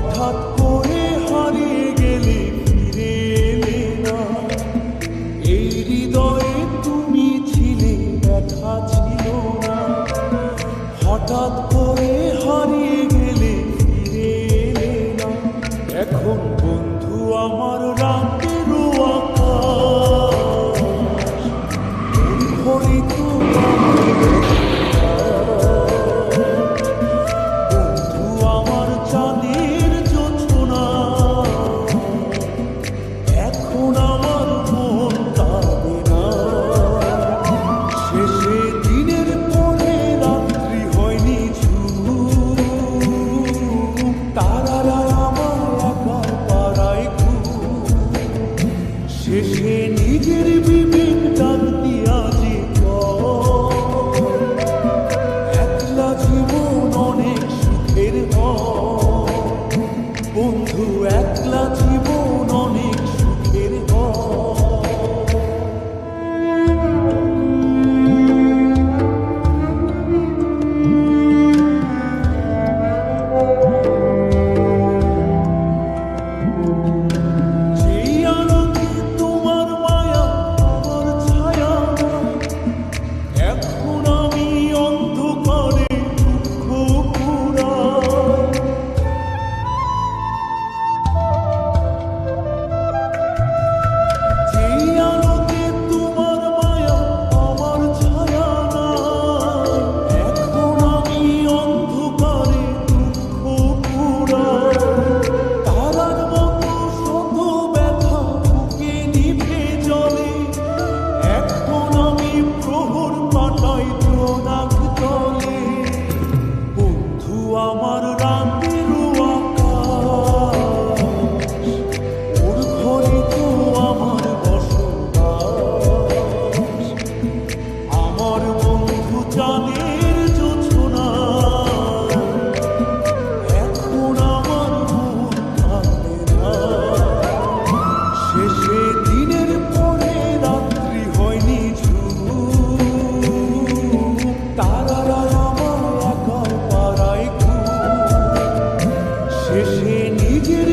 হঠাৎ করে হারিয়ে গেলে ফিরে এলে না। এই হৃদয়ে তুমি ছিলে, ব্যথা ছিল না। হঠাৎ করে হারিয়ে গেলে ফিরে এলে না। এখন বন্ধু আমার রাতেরও আকাশ, মুখরিত বন্ধু আমার চাঁদের জোছনা। এখন আমার মন কাঁদে না। শেষে দিনের পরে রাত্রি হয়নি ঝুম, তারারা আমার একা পাড়ায় ঘুম। শেষে নিজের বিবেক ডাক দিয়া যে একলা জীবন অনেক সুখের হয়। বন্ধু একলা জীবন অনেক সুখের হয়। যেই আলোকে তোমার মায়া আমার ছায়া, এখন আমি অন্ধকারে দুঃখ কুড়াই। যেই আলোকে তোমার মায়া আমার ছায়া নাই, এখন আমি অন্ধকারে দুঃখ কুড়াই। তারার মতো শত ব্যথা বুকে নিভে জ্বলে, এখন আমি প্রহর পাঠাই জোনাক তলে। বন্ধু আমার রাতেরও আকাশ, ওর ঘরে তো আমার বসবাস। আমার বন্ধু চাঁদের জোছনা, এখন আমার মন কাঁদে না। শেষে দিনের পরে রাত্রি হয়নি ঝুম, তারারা আমার একা পাড়ায় ঘুম। শেষে নিজের